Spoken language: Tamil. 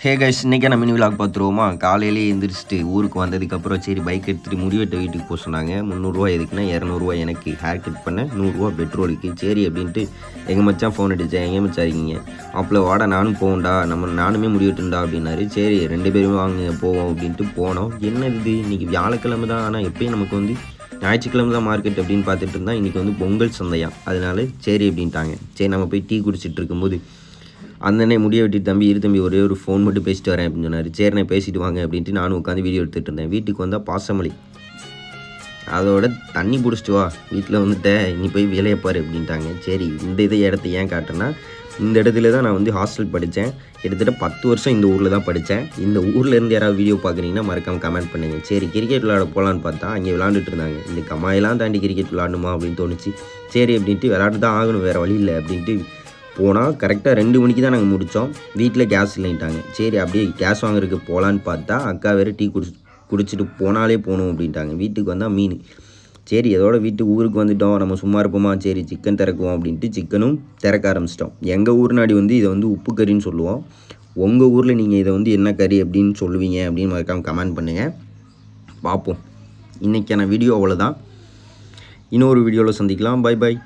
ஹே கைஸ், இன்றைக்கி மினி விலாக் பார்த்துருவோமா. காலையிலே எழுந்திரிச்சிட்டு ஊருக்கு வந்ததுக்கப்புறம் சரி பைக் எடுத்துகிட்டு முடிவெட்ட வீட்டுக்கு போக சொன்னாங்க. 300 எதுக்குன்னா 200 எனக்கு ஹேர் கட் பண்ண, 100 பெட்ரோலுக்கு. சரி அப்படின்ட்டு எங்கள் மச்சான் ஃபோன் அடித்தேன். எங்கே மச்சா இருக்கீங்க? மாப்பிள்ள வாடா நானும் போகண்டா, நானுமே முடிவெட்டுண்டா அப்படின்னாரு. சரி 2 பேருமே வாங்க போவோம் அப்படின்ட்டு போனோம். என்ன இது இன்றைக்கி வியாழக்கிழமை தான், ஆனால் எப்பயும் நமக்கு ஞாயிற்றுக்கிழமை தான் மார்க்கெட் அப்படின்னு பார்த்துட்டு இருந்தால் இன்றைக்கி பொங்கல் சந்தையாம். அதனால சரி அப்படின்ட்டாங்க. சரி நம்ம போய் டீ குடிச்சிட்டு இருக்கும்போது அந்தனே முடிய வெட்டிட்டு தம்பி தம்பி ஒரே ஒரு ஃபோன் மட்டும் பேசிட்டு வரேன் அப்படின்னு சொன்னார். சரிண்ணே பேசிட்டு வாங்க அப்படின்ட்டு நானும் உட்காந்து வீடியோ எடுத்துகிட்டு இருந்தேன். வீட்டுக்கு வந்தால் பாசமலை, அதோட தண்ணி பிடிச்சிட்டு வா, வீட்டில் வந்துட்டேன் நீ போய் வேலையை பாரு அப்படின்ட்டாங்க. சரி இந்த இடத்த ஏன் காட்டுறேன்னா, இந்த இடத்துல தான் நான் ஹாஸ்டல் படித்தேன். கிட்டத்தட்ட 10 வருஷம் இந்த ஊரில் தான் படித்தேன். இந்த ஊரில் இருந்து யாராவது வீடியோ பார்க்குறீங்கன்னா மறக்காமல் கமெண்ட் பண்ணுங்கள். சரி கிரிக்கெட் விளையாட போகலான்னு பார்த்தா அங்கே விளாண்டுட்டு இருந்தாங்க. இந்த கம்மாயெல்லாம் தாண்டி கிரிக்கெட் விளாடணுமா அப்படின்னு தோணுச்சு. சரி அப்படின்ட்டு விளையாட்டு தான் ஆகணும், வேறு வழி இல்லை அப்படின்ட்டு போனால் கரெக்டாக 2 மணிக்கு தான் நாங்கள் முடித்தோம். வீட்டில் கேஸ் இல்லைன்ட்டாங்க. சரி அப்படியே கேஸ் வாங்குறதுக்கு போகலான்னு பார்த்தா அக்கா வேறு டீ குடிச்சிட்டு போனாலே போகணும் அப்படின்ட்டாங்க. வீட்டுக்கு வந்தால் மீன். சரி அதோட ஊருக்கு வந்துவிட்டோம், நம்ம சும்மா இருப்போமா, சரி சிக்கன் திறக்குவோம் அப்படின்ட்டு சிக்கனும் திறக்க ஆரம்பிச்சிட்டோம். எங்கள் ஊர் நாடி இதை உப்பு கறின்னு சொல்லுவோம். உங்கள் ஊரில் நீங்கள் இதை என்ன கறி அப்படின்னு சொல்லுவீங்க அப்படின்னு மறக்காமல் கமெண்ட் பண்ணுங்கள், பார்ப்போம். இன்றைக்கான வீடியோ அவ்வளோதான். இன்னொரு வீடியோவில் சந்திக்கலாம். Bye bye.